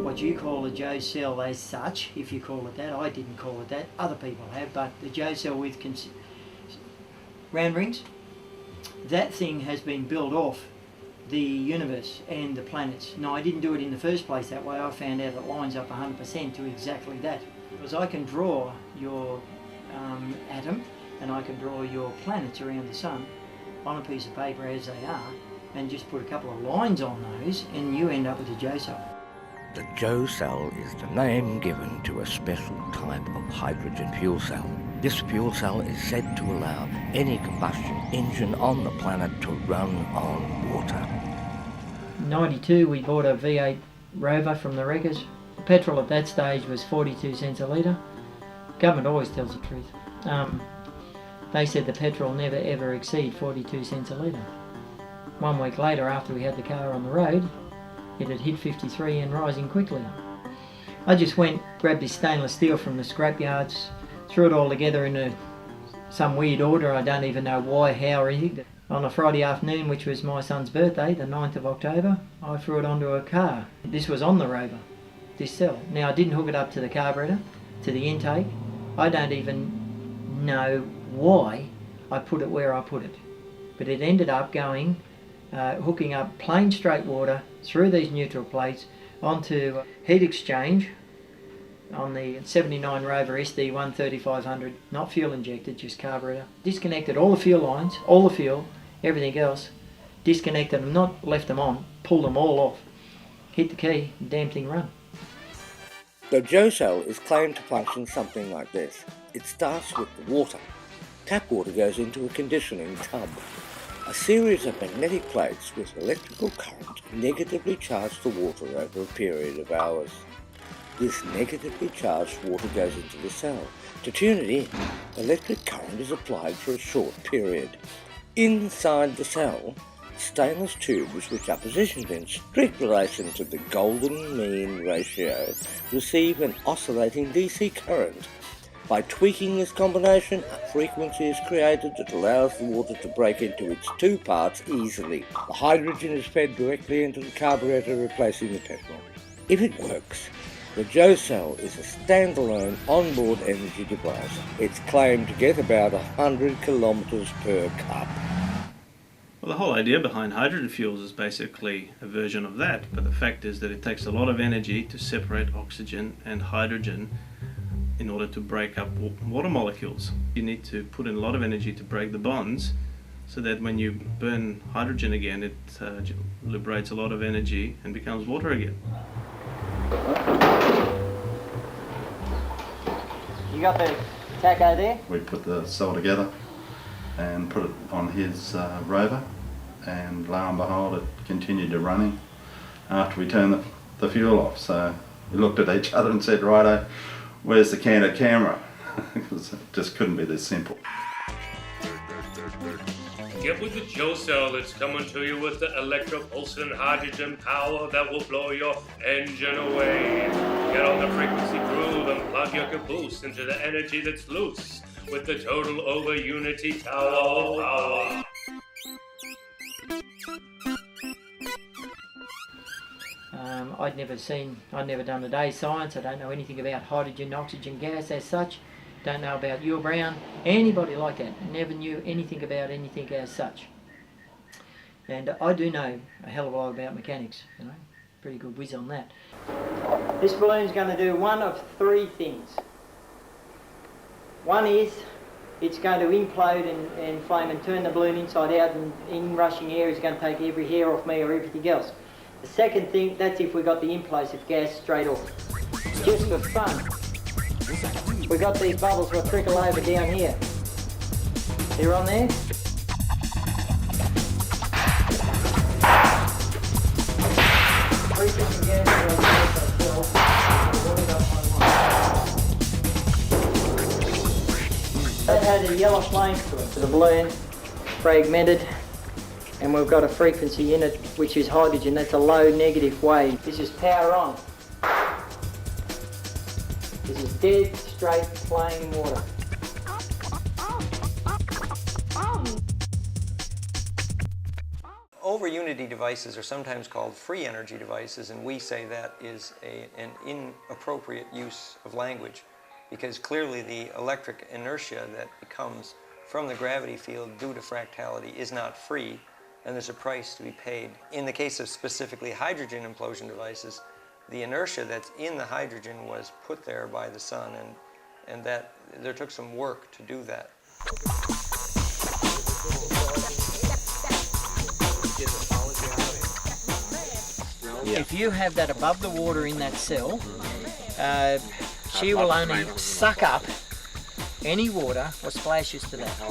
What you call a Joe cell as such, if you call it that, I didn't call it that, other people have, but the Joe cell with round rings, that thing has been built off the universe and the planets. No, I didn't do it in the first place that way. I found out it lines up 100% to exactly that. Because I can draw your atom and I can draw your planets around the sun on a piece of paper as they are and just put a couple of lines on those and you end up with a Joe cell. The Joe cell is the name given to a special type of hydrogen fuel cell. This fuel cell is said to allow any combustion engine on the planet to run on water. In '92 we bought a V8 rover from the wreckers. Petrol at that stage was 42 cents a litre. Government always tells the truth. They said the petrol never ever exceed 42 cents a litre. 1 week later, after we had the car on the road, it had hit 53 and rising quickly. I just went, grabbed this stainless steel from the scrapyards, threw it all together in some weird order. I don't even know why, how or anything. On a Friday afternoon, which was my son's birthday, the 9th of October, I threw it onto a car. This was on the rover, this cell. Now I didn't hook it up to the carburetor, to the intake. I don't even know why I put it where I put it. But it ended up going, hooking up plain straight water through these neutral plates onto heat exchange on the 79 Rover SD 13500, not fuel injected, just carburetor. Disconnected all the fuel lines, all the fuel, everything else. Disconnected them, not left them on, pulled them all off. Hit the key, the damn thing run. The Joe cell is claimed to function something like this. It starts with the water. Tap water goes into a conditioning tub. A series of magnetic plates with electrical current negatively charge the water over a period of hours. This negatively charged water goes into the cell. To tune it in, electric current is applied for a short period. Inside the cell, stainless tubes which are positioned in strict relation to the golden mean ratio receive an oscillating DC current. By tweaking this combination, a frequency is created that allows the water to break into its two parts easily. The hydrogen is fed directly into the carburetor, replacing the petrol. If it works, the Joe cell is a standalone onboard energy device. It's claimed to get about 100 kilometres per cup. Well, the whole idea behind hydrogen fuels is basically a version of that, but the fact is that it takes a lot of energy to separate oxygen and hydrogen in order to break up water molecules. You need to put in a lot of energy to break the bonds so that when you burn hydrogen again, it liberates a lot of energy and becomes water again. You got the taco there? We put the cell together and put it on his rover, and lo and behold it continued to running after we turned the fuel off. So we looked at each other and said, righto, where's the candid camera? Because it just couldn't be this simple. Get with the Joe cell that's coming to you with the electropulsing hydrogen power that will blow your engine away. Get on the frequency groove and plug your caboose into the energy that's loose with the total over unity tower power. I'd never done a day's science. I don't know anything about hydrogen, oxygen gas as such. Don't know about Yule Brown, anybody like that. Never knew anything about anything as such. And I do know a hell of a lot about mechanics, you know, pretty good whiz on that. This balloon's going to do one of three things. One is it's going to implode and flame and turn the balloon inside out, and in rushing air is going to take every hair off me or everything else. The second thing, that's if we got the implosive gas straight off. Just for fun, we got these bubbles that trickle over down here. They're on there. yellow flames to it. So the blue fragmented, and we've got a frequency in it which is hydrogen. That's a low negative wave. This is power on. This is dead straight plain water. Over-unity devices are sometimes called free energy devices, and we say that is an inappropriate use of language, because clearly the electric inertia that comes from the gravity field due to fractality is not free, and there's a price to be paid. In the case of specifically hydrogen implosion devices, the inertia that's in the hydrogen was put there by the sun, and that there took some work to do that. If you have that above the water in that cell, she will only suck up any water or splashes to that.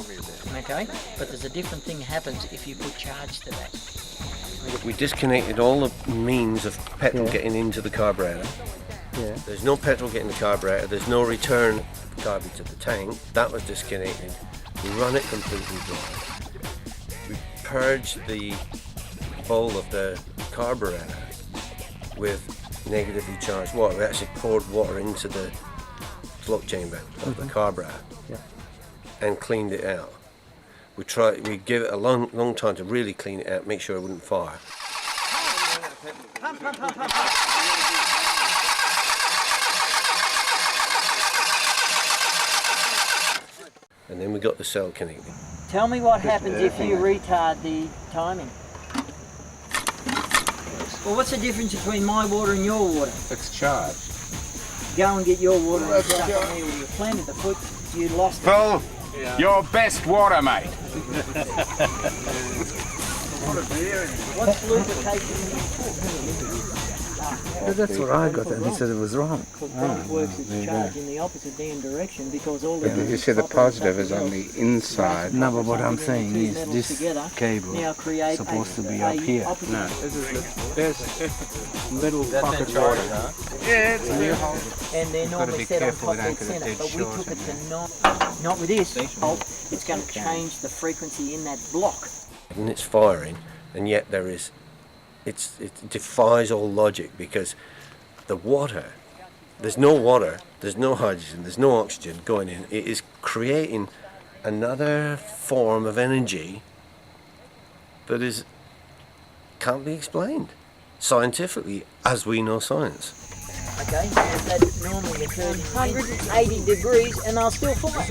Okay? But there's a different thing happens if you put charge to that. We disconnected all the means of petrol getting into the carburetor. Yeah. There's no petrol getting the carburetor, there's no return garbage to the tank. That was disconnected. We run it completely dry. We purged the bowl of the carburetor with negatively charged water. We actually poured water into the float chamber of the carburetor and cleaned it out. We give it a long time to really clean it out, make sure it wouldn't fire. And then we got the cell connected. Tell me what happens if you retard the timing. Well, what's the difference between my water and your water? It's charged. Go and get your water and stuff on there where you planted the foot, you lost Phil, your best water, mate. What's lubrication in your foot? That's what I got, and he said it was wrong. Both works its charge in the opposite damn direction because all the... You said the positive is on the inside. No, but what I'm saying is this cable is supposed to be up here. No, this is the best middle pocket water, huh? Yeah, it's a and they're normally set on top dead centre, but we took it to not with this. It's going to change the frequency in that block. And it's firing, and yet it defies all logic, because the water, there's no hydrogen, there's no oxygen going in. It is creating another form of energy that can't be explained scientifically as we know science. Okay, and that normally occurs 180 degrees and they'll still fire.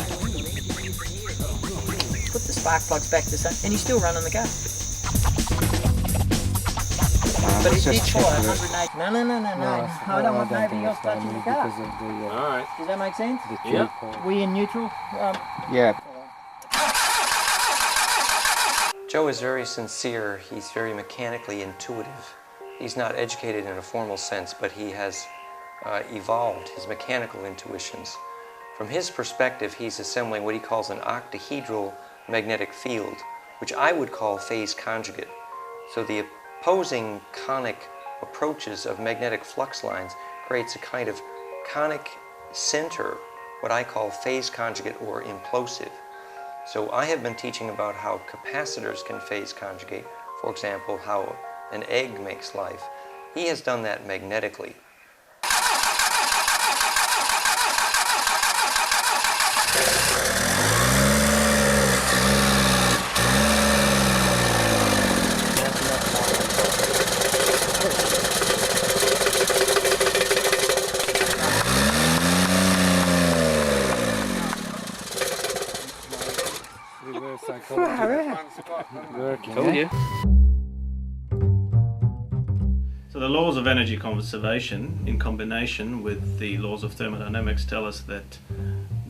Put the spark plugs back to the sun and you're still running the car. But it did fire 180. No. I don't want nobody else touching the car. Alright. Does that make sense? Yeah. We in neutral? Yeah. Joe is very sincere. He's very mechanically intuitive. He's not educated in a formal sense, but he has evolved his mechanical intuitions. From his perspective, he's assembling what he calls an octahedral magnetic field, which I would call phase conjugate. So the opposing conic approaches of magnetic flux lines creates a kind of conic center, what I call phase conjugate or implosive. So I have been teaching about how capacitors can phase conjugate, for example, how an egg makes life. He has done that magnetically. So the laws of energy conservation in combination with the laws of thermodynamics tell us that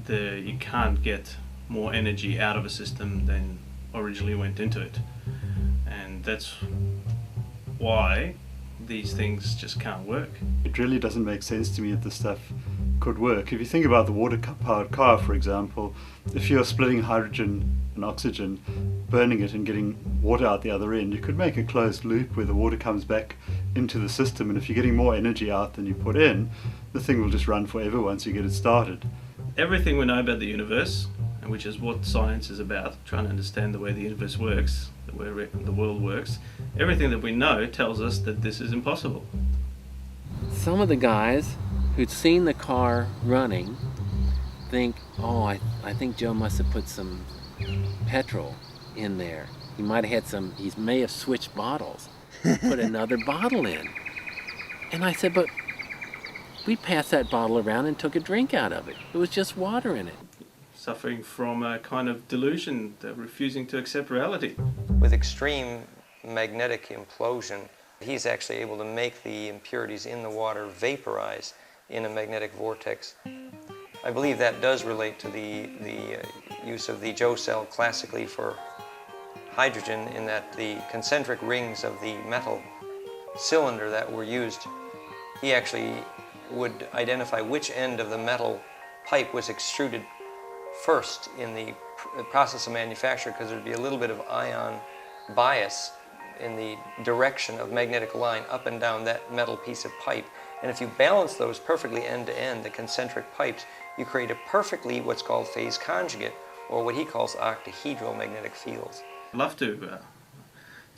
you can't get more energy out of a system than originally went into it. And that's why these things just can't work. It really doesn't make sense to me that this stuff could work. If you think about the water-powered car, for example, if you're splitting hydrogen and oxygen, burning it and getting water out the other end, you could make a closed loop where the water comes back into the system, and if you're getting more energy out than you put in, the thing will just run forever once you get it started. Everything we know about the universe and which is what science is about, trying to understand the way the universe works, the way the world works. Everything that we know tells us that this is impossible. Some of the guys who'd seen the car running think, oh, I think Joe must have put some petrol in there. He might have had some, he may have switched bottles, put another bottle in. And I said, but we passed that bottle around and took a drink out of it. It was just water in it. Suffering from a kind of delusion, refusing to accept reality. With extreme magnetic implosion, he's actually able to make the impurities in the water vaporize in a magnetic vortex. I believe that does relate to the use of the Joe cell classically for hydrogen, in that the concentric rings of the metal cylinder that were used, he actually would identify which end of the metal pipe was extruded first in the process of manufacture, because there'd be a little bit of ion bias in the direction of magnetic line up and down that metal piece of pipe. And if you balance those perfectly end to end, the concentric pipes, you create a perfectly what's called phase conjugate, or what he calls octahedral magnetic fields. I'd love to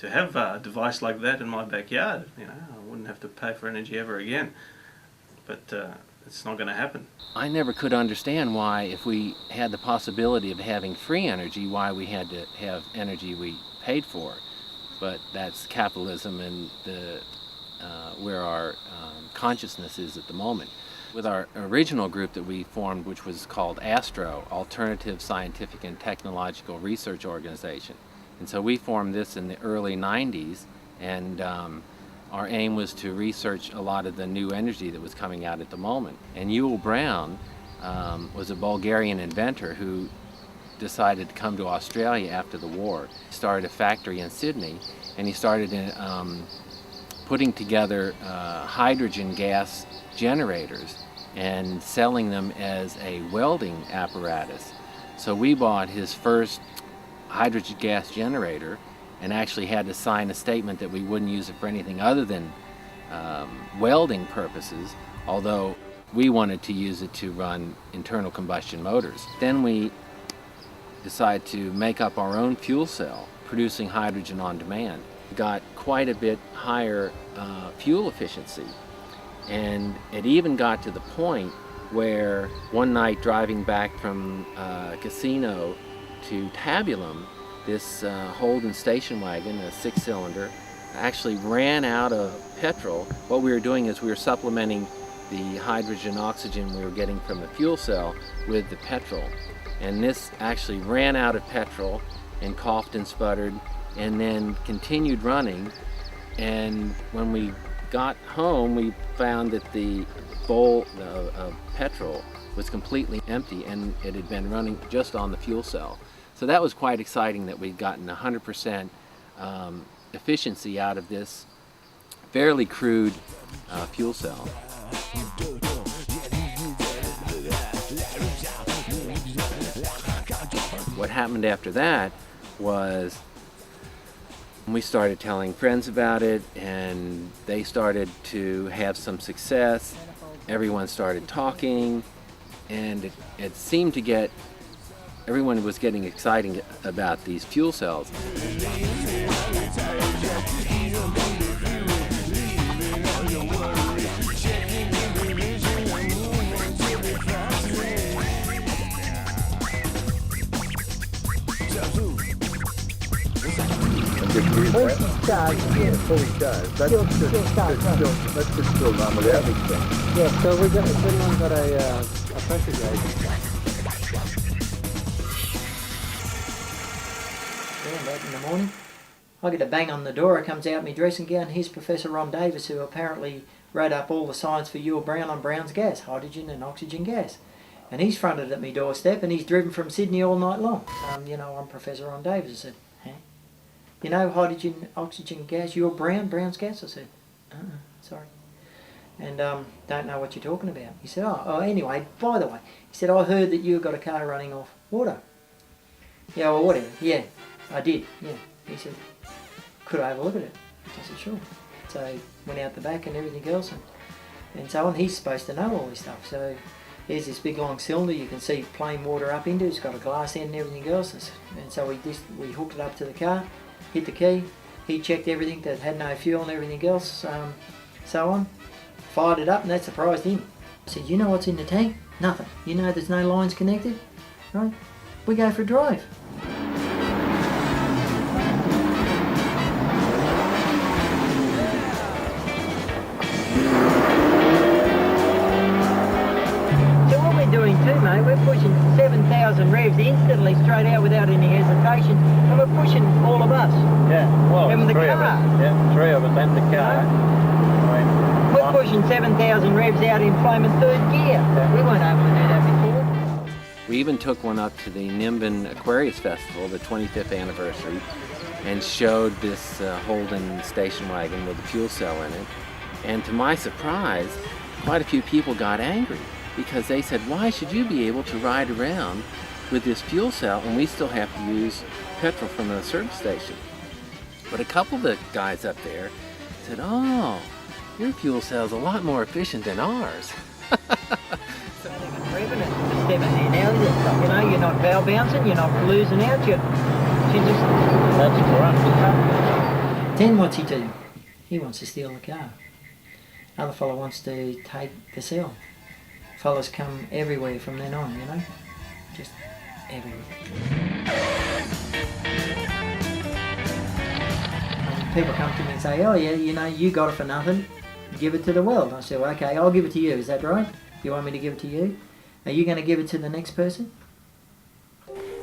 have a device like that in my backyard. You know, I wouldn't have to pay for energy ever again. But it's not going to happen. I never could understand why, if we had the possibility of having free energy, why we had to have energy we paid for. But that's capitalism and where our consciousness is at the moment. With our original group that we formed, which was called ASTRO, Alternative Scientific and Technological Research Organization. And so we formed this in the early 90s, and our aim was to research a lot of the new energy that was coming out at the moment. And Yul Brown was a Bulgarian inventor who decided to come to Australia after the war. He started a factory in Sydney, and he started putting together hydrogen gas generators and selling them as a welding apparatus. So we bought his first hydrogen gas generator and actually had to sign a statement that we wouldn't use it for anything other than welding purposes, although we wanted to use it to run internal combustion motors. Then we decided to make up our own fuel cell, producing hydrogen on demand. We got quite a bit higher fuel efficiency, and it even got to the point where one night driving back from a casino to Tabulum, this Holden station wagon, a 6-cylinder, actually ran out of petrol. What we were doing is we were supplementing the hydrogen oxygen we were getting from the fuel cell with the petrol. And this actually ran out of petrol and coughed and sputtered and then continued running. And when we got home, we found that the bowl of petrol was completely empty, and it had been running just on the fuel cell. So that was quite exciting, that we'd gotten 100% efficiency out of this fairly crude fuel cell. What happened after that was we started telling friends about it, and they started to have some success. Everyone started talking, and it seemed to get, everyone was getting excited about these fuel cells. Once it's charged, fully charged. That's just still normal average then. Yeah, so we've got a pressure gauge. Yeah, in the morning, I get a bang on the door. It comes out in my dressing gown. Here's Professor Ron Davis, who apparently wrote up all the science for Yul Brown on Brown's gas, hydrogen and oxygen gas. And he's fronted at me doorstep, and he's driven from Sydney all night long. I'm Professor Ron Davis. I said, huh? You know, hydrogen, oxygen gas, Yul Brown, Brown's gas? I said, sorry. And don't know what you're talking about. He said, anyway, by the way, he said, I heard that you got a car running off water. Yeah, well, whatever. Yeah, I did. Yeah. He said, could I have a look at it? I said, sure. So went out the back and everything else and so on. He's supposed to know all this stuff. So here's this big long cylinder you can see plain water up into. It's got a glass end and everything else. And so we hooked it up to the car, hit the key. He checked everything that had no fuel and everything else, so on. Fired it up, and that surprised him. I said, you know what's in the tank? Nothing. You know there's no lines connected? Right? We go for a drive. Doing too, mate. We're pushing 7,000 revs instantly straight out without any hesitation, and we're pushing all of us. Yeah, well, and the three car. of us. Yeah, three of us and the car. I mean, we're pushing 7,000 revs out in flaming third gear. Yeah. We weren't able to do that before. We even took one up to the Nimbin Aquarius Festival, the 25th anniversary, and showed this Holden station wagon with a fuel cell in it. And to my surprise, quite a few people got angry, because they said, why should you be able to ride around with this fuel cell and we still have to use petrol from a service station? But a couple of the guys up there said, oh, your fuel cell is a lot more efficient than ours. You know, you're not bow bouncing, you're not losing out, you just... That's correct. Then what's he do? He wants to steal the car. Other fellow wants to take the cell. Fellas come everywhere from then on, you know? Just everywhere. And people come to me and say, oh yeah, you know, you got it for nothing, give it to the world. I say, well, okay, I'll give it to you, is that right? You want me to give it to you? Are you going to give it to the next person?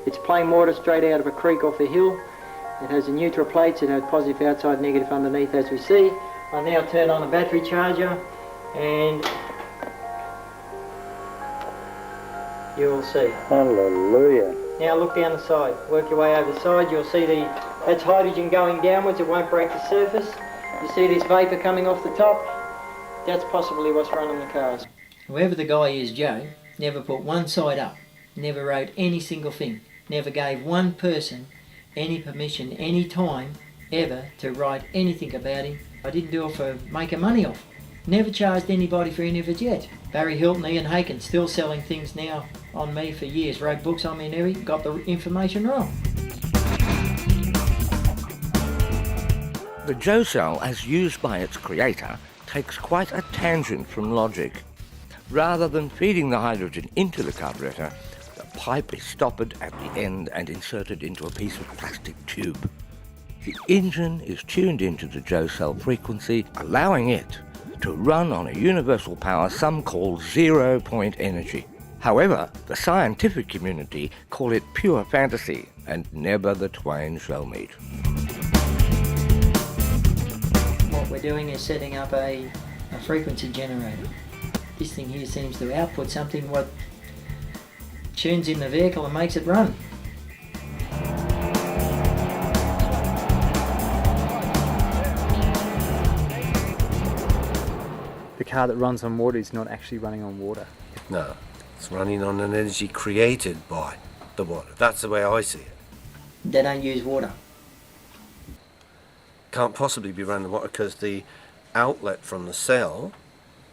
It's plain water straight out of a creek off a hill. It has a neutral plates, it has positive outside, negative underneath, as we see. I now turn on the battery charger and you will see. Hallelujah. Now look down the side. Work your way over the side. You'll see that's hydrogen going downwards. It won't break the surface. You see this vapour coming off the top? That's possibly what's running the cars. Whoever the guy is, Joe, never put one side up. Never wrote any single thing. Never gave one person any permission, any time, ever, to write anything about him. I didn't do it for making money off. Never charged anybody for any of it yet. Barry Hilton, Ian Haken, still selling things now on me for years. Wrote books on me and everything, got the information wrong. The Joe cell, as used by its creator, takes quite a tangent from logic. Rather than feeding the hydrogen into the carburetor, the pipe is stoppered at the end and inserted into a piece of plastic tube. The engine is tuned into the Joe cell frequency, allowing it to run on a universal power some call zero-point energy. However, the scientific community call it pure fantasy, and never the twain shall meet. What we're doing is setting up a frequency generator. This thing here seems to output something what tunes in the vehicle and makes it run. The car that runs on water is not actually running on water. No, it's running on an energy created by the water. That's the way I see it. They don't use water. Can't possibly be running water because the outlet from the cell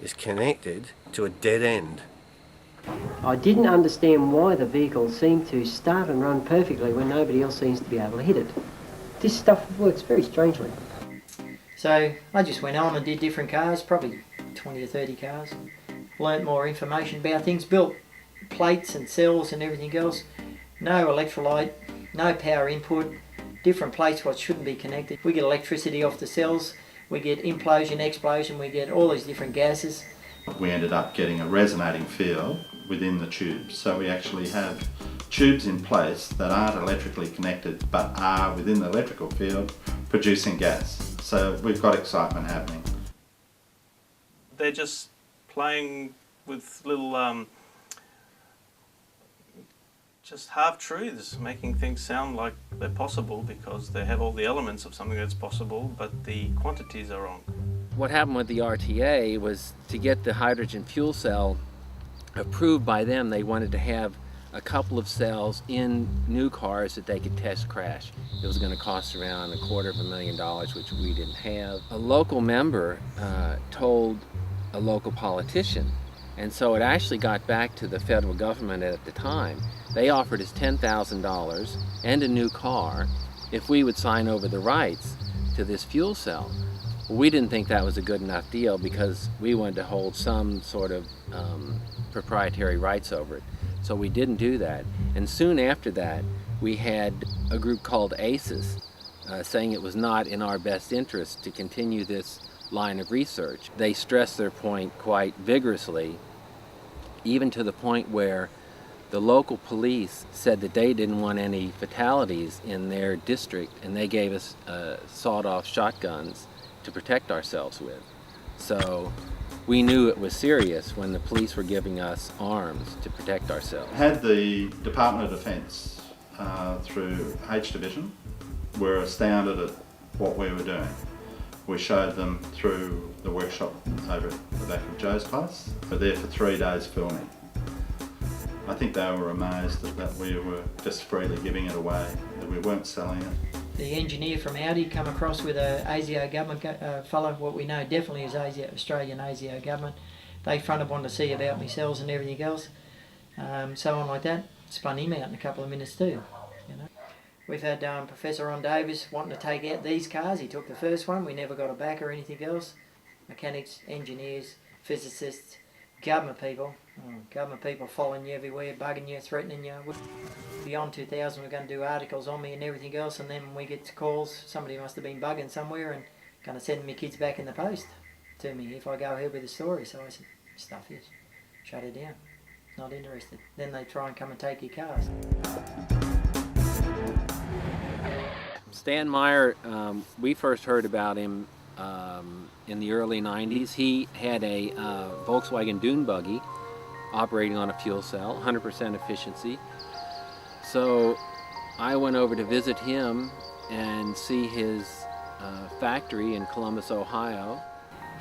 is connected to a dead end. I didn't understand why the vehicle seemed to start and run perfectly when nobody else seems to be able to hit it. This stuff works very strangely. So I just went on and did different cars, probably 20 or 30 cars. Learnt more information about things, built plates and cells and everything else. No electrolyte, no power input, different plates what shouldn't be connected. We get electricity off the cells, we get implosion, explosion, we get all these different gases. We ended up getting a resonating field within the tubes. So we actually have tubes in place that aren't electrically connected but are within the electrical field producing gas. So we've got excitement happening. They're just playing with little just half-truths, making things sound like they're possible because they have all the elements of something that's possible, but the quantities are wrong. What happened with the RTA was to get the hydrogen fuel cell approved by them, they wanted to have a couple of cells in new cars that they could test crash. It was going to cost around $250,000, which we didn't have. A local member told a local politician And so it actually got back to the federal government at the time. They offered us $10,000 and a new car if we would sign over the rights to this fuel cell. Well, we didn't think that was a good enough deal because we wanted to hold some sort of proprietary rights over it. So we didn't do that. And soon after that, we had a group called ASIS saying it was not in our best interest to continue this line of research. They stressed their point quite vigorously, even to the point where the local police said that they didn't want any fatalities in their district, and they gave us sawed-off shotguns to protect ourselves with. So we knew it was serious when the police were giving us arms to protect ourselves. Had the Department of Defence through H Division were astounded at what we were doing. We showed them through the workshop over at the back of Joe's place. We were there for 3 days filming. I think they were amazed that we were just freely giving it away, that we weren't selling it. The engineer from Audi come across with a ASIO government fellow, what we know definitely is Australian ASIO government. They fronted one to see about me cells and everything else, so on like that. Spun him out in a couple of minutes too. You know, we've had Professor Ron Davis wanting to take out these cars. He took the first one. We never got it back or anything else. Mechanics, engineers, physicists, government people. Government people following you everywhere, bugging you, threatening you. Beyond 2000 we're going to do articles on me and everything else, and then when we get calls, somebody must have been bugging somewhere and going to send me kids back in the post to me if I go ahead with the story. So I said, stuff is, shut it down, not interested. Then they try and come and take your cars. Stan Meyer, we first heard about him in the early 90s. He had a Volkswagen dune buggy operating on a fuel cell, 100% efficiency. So I went over to visit him and see his factory in Columbus, Ohio.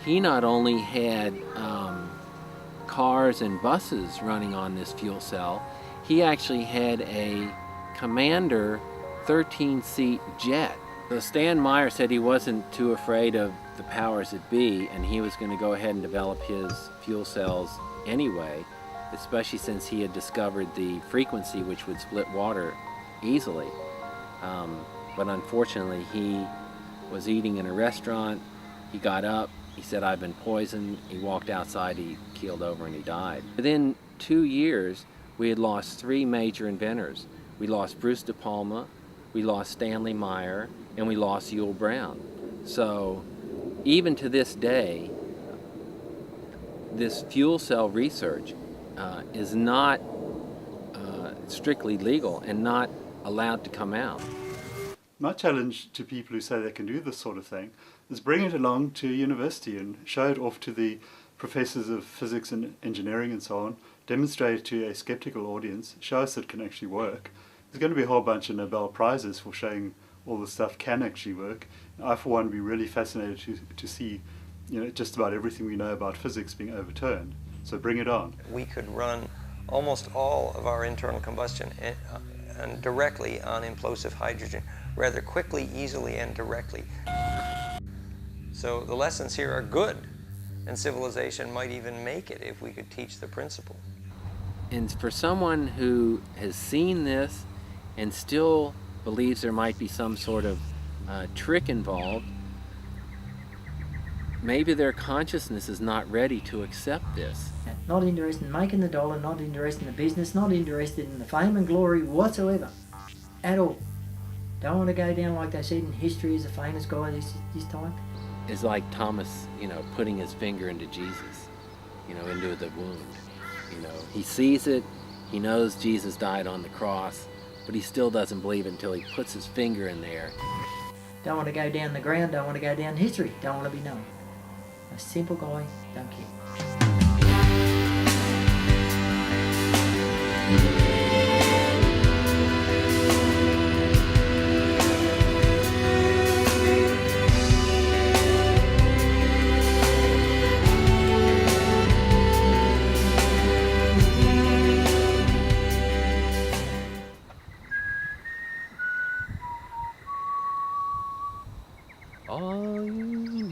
He not only had cars and buses running on this fuel cell, he actually had a Commander 13-seat jet. So Stan Meyer said he wasn't too afraid of the powers that be, and he was going to go ahead and develop his fuel cells anyway, especially since he had discovered the frequency which would split water easily. But unfortunately, he was eating in a restaurant. He got up, he said, "I've been poisoned." He walked outside, he keeled over, and he died. Within 2 years, we had lost 3 major inventors. We lost Bruce De Palma, we lost Stanley Meyer, and we lost Yul Brown. So even to this day, this fuel cell research is not strictly legal and not allowed to come out. My challenge to people who say they can do this sort of thing is bring it along to university and show it off to the professors of physics and engineering and so on, demonstrate it to a skeptical audience, show us it can actually work. There's going to be a whole bunch of Nobel Prizes for showing all the stuff can actually work. I, for one, would be really fascinated to see, you know, just about everything we know about physics being overturned. So bring it on. We could run almost all of our internal combustion and directly on implosive hydrogen, rather quickly, easily, and directly. So the lessons here are good, and civilization might even make it if we could teach the principle. And for someone who has seen this and still believes there might be some sort of trick involved, maybe their consciousness is not ready to accept this. Not interested in making the dollar, not interested in the business, not interested in the fame and glory whatsoever, at all. Don't want to go down like they said in history as a famous guy this time. It's like Thomas, you know, putting his finger into Jesus, you know, into the wound. You know, he sees it, he knows Jesus died on the cross, but he still doesn't believe it until he puts his finger in there. Don't want to go down the ground, don't want to go down history, don't want to be known. A simple guy, don't care. All you